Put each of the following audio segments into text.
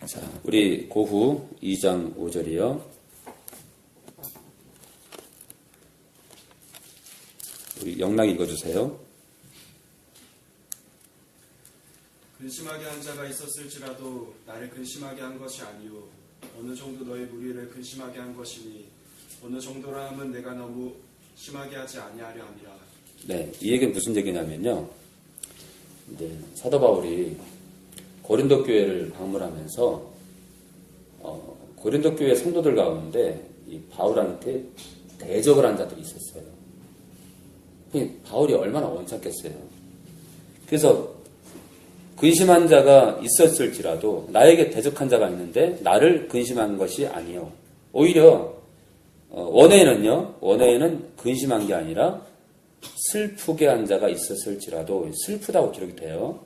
자, 우리 고후 2장 5절이요. 우리 영락 읽어주세요. 근심하게 한 자가 있었을지라도 나를 근심하게 한 것이 아니요 어느 정도 너의 무리를 근심하게 한 것이니 어느 정도라 함은 내가 너무 심하게 하지 아니하려 함이라. 네, 이 얘기는 무슨 얘기냐면요. 이제 사도 바울이 고린도 교회를 방문하면서 고린도 교회 성도들 가운데 이 바울한테 대적을 한 자들이 있었어요. 바울이 얼마나 원찮겠어요. 그래서 근심한 자가 있었을지라도 나에게 대적한 자가 있는데 나를 근심한 것이 아니요. 오히려 원어에는 근심한 게 아니라 슬프게 한 자가 있었을지라도 슬프다고 기록이 돼요.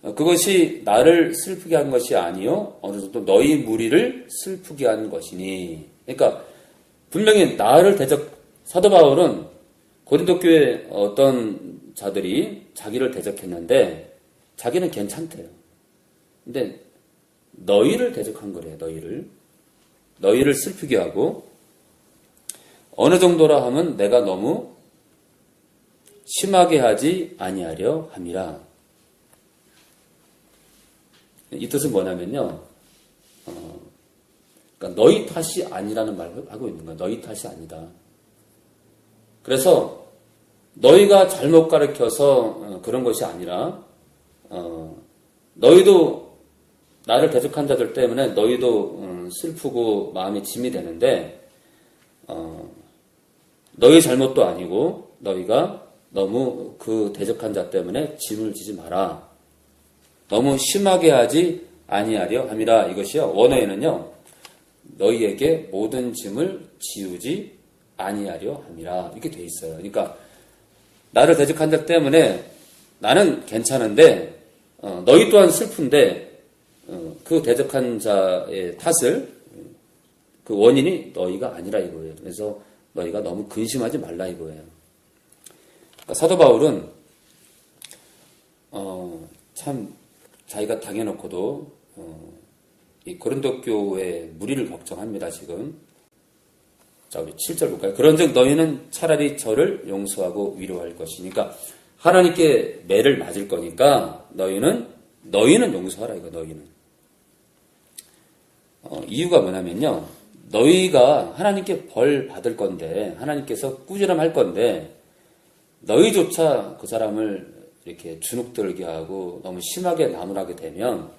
그것이 나를 슬프게 한 것이 아니요 어느 정도 너희 무리를 슬프게 한 것이니. 그러니까 분명히 나를 사도 바울은 고린도 교회 어떤 자들이 자기를 대적했는데 자기는 괜찮대요. 근데 너희를 대적한 거래요. 너희를 슬프게 하고 어느 정도라 하면 내가 너무 심하게 하지 아니하려 함이라. 이 뜻은 뭐냐면요. 그러니까 너희 탓이 아니라는 말을 하고 있는 거야. 너희 탓이 아니다. 그래서 너희가 잘못 가르쳐서 그런 것이 아니라 너희도 나를 대적한 자들 때문에 너희도 슬프고 마음이 짐이 되는데 너희 잘못도 아니고 너희가 너무 그 대적한 자 때문에 짐을 지지 마라. 너무 심하게 하지 아니하려 함이라. 이것이요. 원어에는요. 너희에게 모든 짐을 지우지 아니하려 함이라. 이렇게 돼 있어요. 그러니까 나를 대적한 자 때문에 나는 괜찮은데 너희 또한 슬픈데 그 대적한 자의 탓을 그 원인이 너희가 아니라 이거예요. 그래서 너희가 너무 근심하지 말라 이거예요. 그러니까 사도 바울은 참 자기가 당해놓고도 이 고린도 교회 무리를 걱정합니다. 지금 자, 우리 7절 볼까요? 그런즉 너희는 차라리 저를 용서하고 위로할 것이니까 하나님께 매를 맞을 거니까 너희는 용서하라 이거. 너희는 이유가 뭐냐면요. 너희가 하나님께 벌 받을 건데 하나님께서 꾸지람할 건데 너희조차 그 사람을 이렇게 주눅들게 하고 너무 심하게 나무라게 되면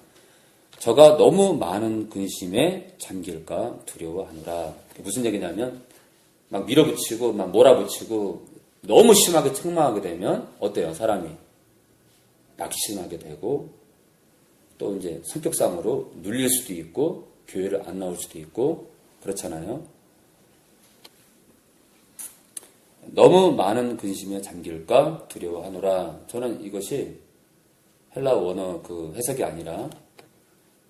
저가 너무 많은 근심에 잠길까 두려워하노라. 무슨 얘기냐면 막 밀어붙이고 막 몰아붙이고 너무 심하게 책망하게 되면 어때요? 사람이 낙심하게 되고 또 이제 성격상으로 눌릴 수도 있고 교회를 안 나올 수도 있고 그렇잖아요. 너무 많은 근심에 잠길까 두려워하노라. 저는 이것이 헬라 원어 그 해석이 아니라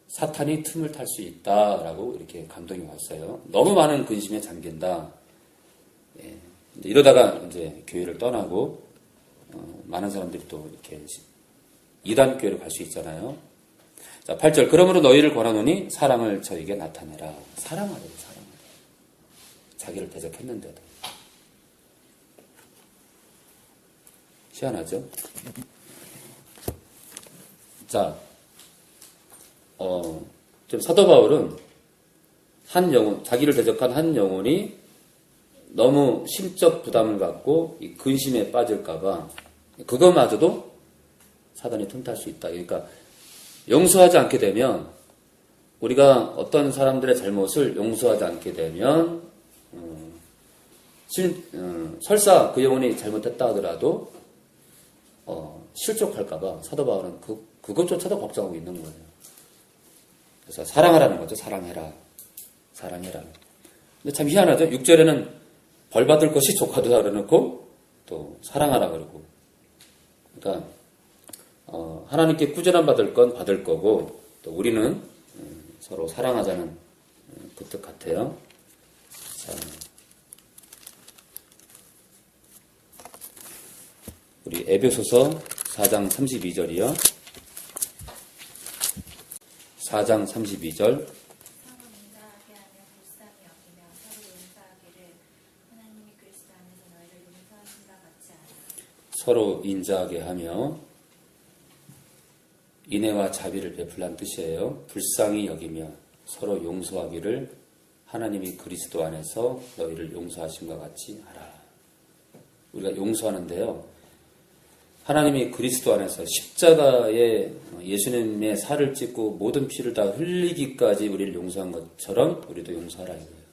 사탄이 틈을 탈 수 있다라고 이렇게 감동이 왔어요. 너무 많은 근심에 잠긴다. 예. 이러다가 이제 교회를 떠나고 많은 사람들이 또 이렇게 이단 교회로 갈 수 있잖아요. 자, 8절. 그러므로 너희를 권하노니 사랑을 저에게 나타내라. 사랑하래요. 자기를 대적했는데도. 희한하죠? 자, 좀 사도 바울은 자기를 대적한 한 영혼이 너무 심적 부담을 갖고 이 근심에 빠질까봐 그것마저도 사단이 틈탈 수 있다. 그러니까 용서하지 않게 되면 우리가 어떤 사람들의 잘못을 용서하지 않게 되면 설사 그 영혼이 잘못했다 하더라도 실족할까봐 사도 바울은 그것조차도 걱정하고 있는 거예요. 그래서 사랑하라는 거죠. 사랑해라. 근데 참 희한하죠. 6절에는 벌 받을 것이 조카도다 그러놓고 또 사랑하라 그러고. 그러니까 하나님께 꾸준함 받을 건 받을 거고 또 우리는 서로 사랑하자는 그 뜻 같아요. 자, 우리 에베소서 4장 32절이요. 4장 32절. 서로 인자하게 하며 불쌍히 여기며 서로 용서하기를 하나님이 그리스도 안에서 너희를 용서하신가 같이 하라. 서로 인자하게 하며 인애와 자비를 베풀란 뜻이에요. 불쌍히 여기며 서로 용서하기를 하나님이 그리스도 안에서 너희를 용서하신것 같이 하라. 우리가 용서하는데요. 하나님이 그리스도 안에서 십자가에 예수님의 살을 찢고 모든 피를 다 흘리기까지 우리를 용서한 것처럼 우리도 용서하라 이거예요.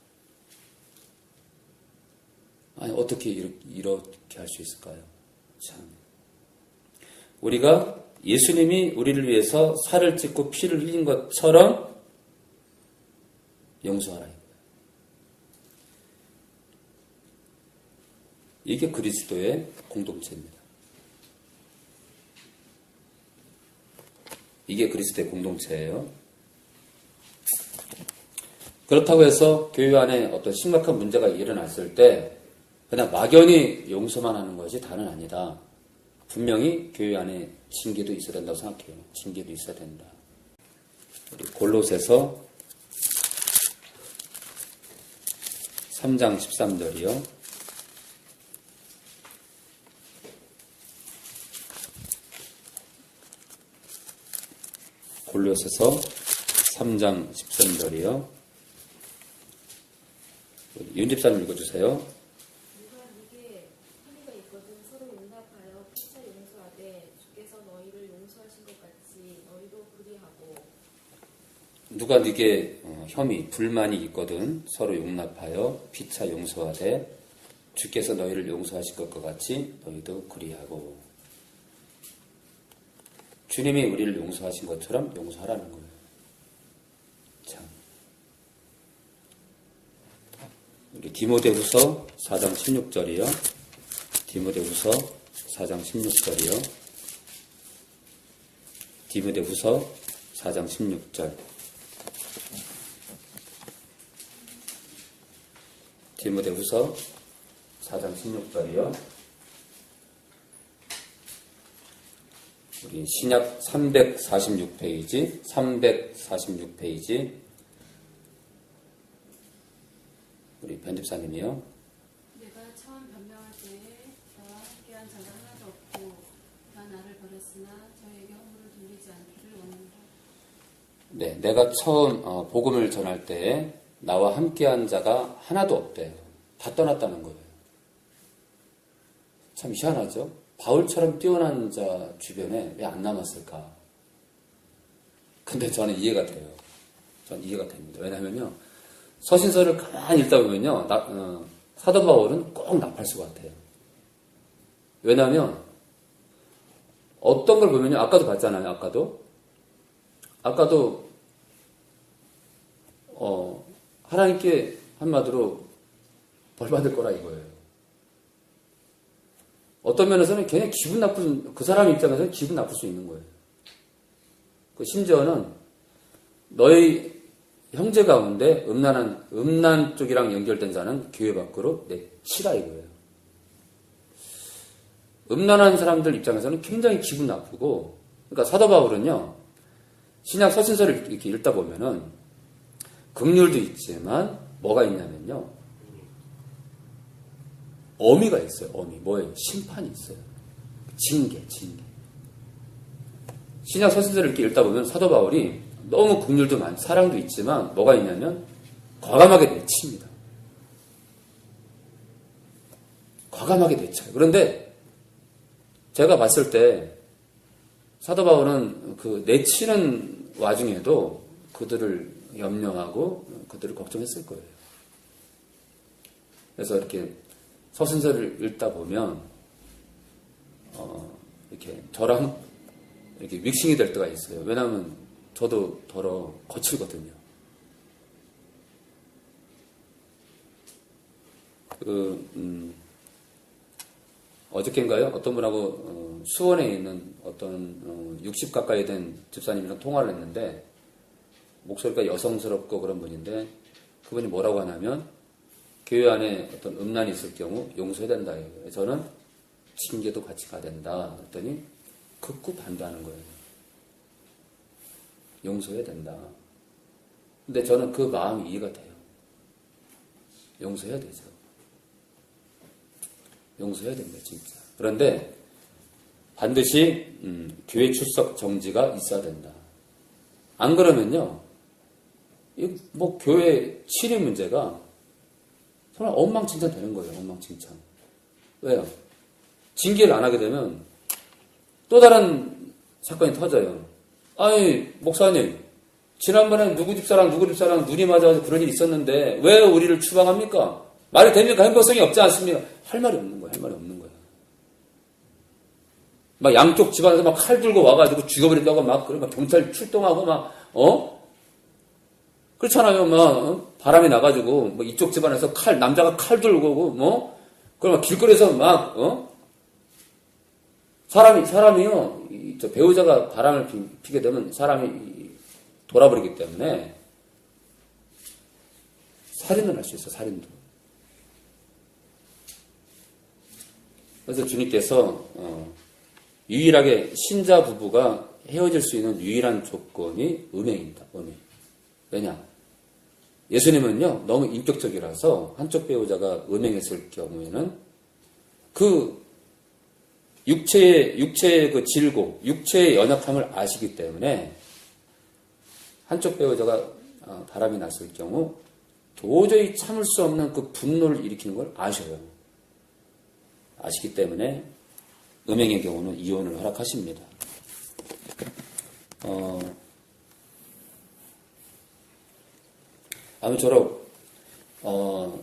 아니 어떻게 이렇게 할 수 있을까요? 참. 우리가 예수님이 우리를 위해서 살을 찢고 피를 흘린 것처럼 용서하라 이거예요. 이게 그리스도의 공동체입니다. 이게 그리스도의 공동체예요. 그렇다고 해서 교회 안에 어떤 심각한 문제가 일어났을 때 그냥 막연히 용서만 하는 것이 다는 아니다. 분명히 교회 안에 징계도 있어야 된다고 생각해요. 징계도 있어야 된다. 우리 골로새서 3장 13절이요. 골로새서 3장 13절이요. 윤집사님 읽어주세요. 누가 네게 한이가 있거든 서로 용납하여 피차 용서하되 주께서 너희를 용서하신 것 같이 너희도 그리하고. 누가 네게 혐의, 불만이 있거든 서로 용납하여 피차 용서하되 주께서 너희를 용서하실 것과 같이 너희도 그리하고. 주님이 우리를 용서하신 것처럼 용서하라는 거예요. 참. 우리 디모데후서 4장 16절이요. 디모데후서 4장 16절이요. 디모데후서 4장 16절. 디모데후서 4장 16절이요. 우리 신약 346페이지, 346페이지. 우리 편집사님이요. 내가 처음 변명할 때에 나와 함께한 자가 하나도 없고 다 나를 버렸으나 저에게 허물을 돌리지 않기를 원한다. 네, 내가 처음 복음을 전할 때 나와 함께한 자가 하나도 없대요. 다 떠났다는 거예요. 참 희한하죠? 바울처럼 뛰어난 자 주변에 왜 안 남았을까? 근데 저는 이해가 돼요. 저는 이해가 됩니다. 왜냐면요. 서신서를 가만히 읽다 보면요. 사도 바울은 꼭 나팔수 같아요. 왜냐하면 어떤 걸 보면요. 아까도 봤잖아요. 아까도 하나님께 한마디로 벌 받을 거라 이거예요. 어떤 면에서는 굉장히 기분 나쁜, 그 사람 입장에서는 기분 나쁠 수 있는 거예요. 심지어는 너희 형제 가운데 음란 쪽이랑 연결된 자는 교회 밖으로 내치라 이거예요. 음란한 사람들 입장에서는 굉장히 기분 나쁘고, 그러니까 사도 바울은요, 신약 서신서를 이렇게 읽다 보면은 긍휼도 있지만 뭐가 있냐면요, 어미가 있어요. 뭐예요? 심판이 있어요. 징계. 신약 서신서를 이렇게 읽다 보면 사도 바울이 너무 긍휼도 많고 사랑도 있지만 뭐가 있냐면 과감하게 내칩니다. 과감하게 내쳐요. 그런데 제가 봤을 때 사도 바울은 그 내치는 와중에도 그들을 염려하고 그들을 걱정했을 거예요. 그래서 이렇게 서신서를 읽다 보면 이렇게 저랑 이렇게 믹싱이 될 때가 있어요. 왜냐하면 저도 더러 거칠거든요. 어저께인가요? 어떤 분하고 수원에 있는 어떤 60 가까이 된 집사님이랑 통화를 했는데 목소리가 여성스럽고 그런 분인데 그분이 뭐라고 하냐면 교회 안에 어떤 음란이 있을 경우 용서해야 된다. 저는 징계도 같이 가야 된다. 그랬더니 극구 반대하는 거예요. 용서해야 된다. 근데 저는 그 마음이 이해가 돼요. 용서해야 되죠. 용서해야 됩니다, 진짜. 그런데 반드시 교회 출석 정지가 있어야 된다. 안 그러면요, 뭐 교회 치리 문제가 정말 엉망진창 되는 거예요. 엉망진창. 왜요? 징계를 안 하게 되면 또 다른 사건이 터져요. 아니, 목사님, 지난번에 누구 집사랑 눈이 맞아서 그런 일이 있었는데 왜 우리를 추방합니까? 말이 됩니까? 행복성이 없지 않습니까? 할 말이 없는 거야. 할 말이 없는 거야. 막 양쪽 집안에서 막 칼 들고 와가지고 죽여버린다고 막 경찰 출동하고 그렇잖아요. 바람이 나가지고 뭐 이쪽 집안에서 남자가 칼 들고 오고 그걸 막 길거리에서 사람이요. 저 배우자가 바람을 피게 되면 사람이 돌아버리기 때문에 살인을 할 수 있어. 살인도. 그래서 주님께서 유일하게 신자 부부가 헤어질 수 있는 유일한 조건이 음행입니다. 음행. 왜냐? 예수님은요, 너무 인격적이라서 한쪽 배우자가 음행했을 경우에는 그 육체의 그 질고, 육체의 연약함을 아시기 때문에 한쪽 배우자가 바람이 났을 경우 도저히 참을 수 없는 그 분노를 일으키는 걸 아셔요. 아시기 때문에 음행의 경우는 이혼을 허락하십니다. 아무쪼록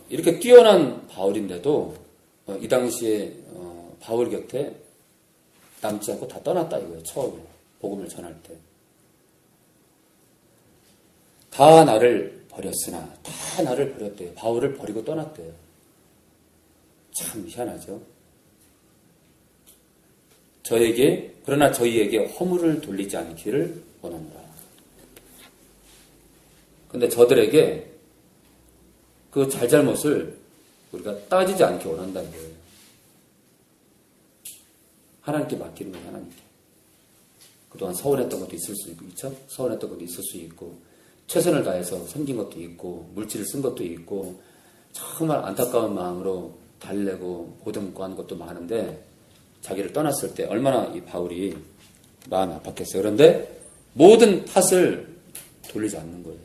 이렇게 뛰어난 바울인데도 이 당시에 바울 곁에 남지 않고 다 떠났다 이거예요. 처음에 복음을 전할 때. 다 나를 버렸으나 다 나를 버렸대요. 바울을 버리고 떠났대요. 참 희한하죠. 그러나 저희에게 허물을 돌리지 않기를 원하노라. 근데 저들에게 그 잘잘못을 우리가 따지지 않게 원한다는 거예요. 하나님께 맡기는 거예요, 하나님께. 그동안 서운했던 것도 있을 수 있고, 그렇죠? 서운했던 것도 있을 수 있고, 최선을 다해서 섬긴 것도 있고, 물질을 쓴 것도 있고, 정말 안타까운 마음으로 달래고 보듬고 하는 것도 많은데, 자기를 떠났을 때 얼마나 이 바울이 마음이 아팠겠어요. 그런데 모든 탓을 돌리지 않는 거예요.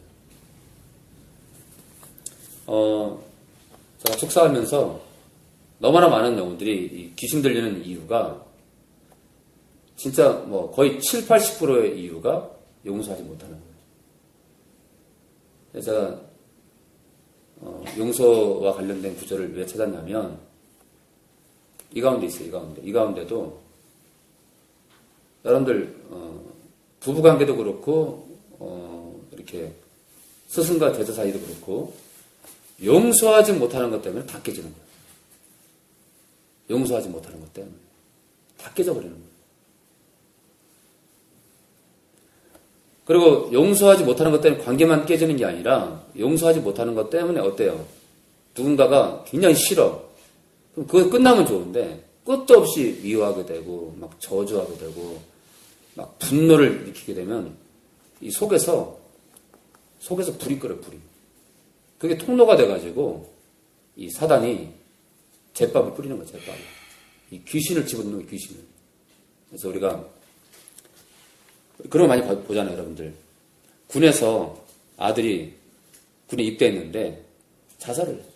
제가 축사하면서 너무나 많은 영혼들이 귀신 들리는 이유가 진짜 뭐 거의 7, 80%의 이유가 용서하지 못하는 거예요. 그래서 제가 용서와 관련된 구절을 왜 찾았냐면 이 가운데 있어요. 이 가운데도 여러분들 부부관계도 그렇고 이렇게 스승과 제자 사이도 그렇고 용서하지 못하는 것 때문에 다 깨지는 거예요. 용서하지 못하는 것 때문에 다 깨져버리는 거예요. 그리고 용서하지 못하는 것 때문에 관계만 깨지는 게 아니라 용서하지 못하는 것 때문에 어때요? 누군가가 굉장히 싫어. 그럼 그거 끝나면 좋은데 끝도 없이 미워하게 되고 막 저주하게 되고 막 분노를 일으키게 되면 이 속에서 불이 끓어요. 불이. 그게 통로가 돼가지고 이 사단이 잿밥을 뿌리는 거예요. 잿밥을. 이 귀신을 집어넣는 거예요. 귀신을. 그래서 우리가 그런 거 많이 보잖아요. 여러분들. 군에서 아들이 군에 입대했는데 자살을 했어요.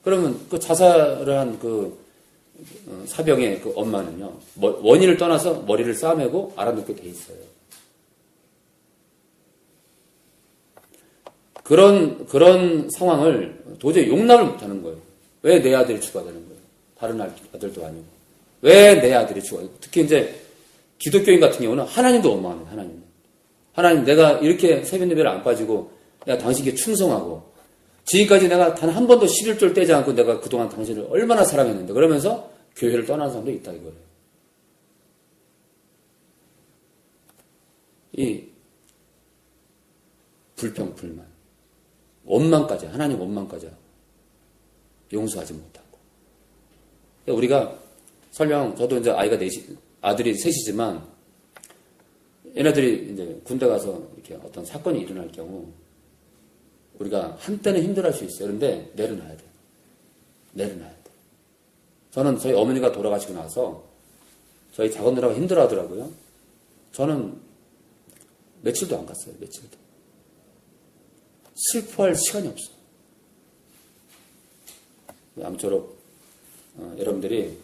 그러면 그 자살을 한 그 사병의 그 엄마는요, 원인을 떠나서 머리를 싸매고 알아놓게 돼 있어요. 그런 상황을 도저히 용납을 못 하는 거예요. 왜 내 아들이 죽어야 되는 거예요? 다른 아들도 아니고. 왜 내 아들이 죽어야 돼요? 특히 이제 기독교인 같은 경우는 하나님도 원망합니다. 하나님 내가 이렇게 새벽 예배를 안 빠지고 내가 당신께 충성하고 지금까지 내가 단 한 번도 11조를 떼지 않고 내가 그동안 당신을 얼마나 사랑했는데 그러면서 교회를 떠나는 사람도 있다 이거예요. 이 불평, 불만, 원망까지, 하나님 원망까지 하고 용서하지 못하고. 우리가 설령 저도 이제 아들이 셋이지만 얘네들이 이제 군대 가서 이렇게 어떤 사건이 일어날 경우 우리가 한때는 힘들어할 수 있어요. 그런데 내려놔야 돼요. 내려놔야 돼요. 저는 저희 어머니가 돌아가시고 나서 저희 작은누나가 힘들어 하더라고요. 저는 며칠도 안 갔어요. 며칠도. 슬퍼할 시간이 없어요. 아무쪼록 여러분들이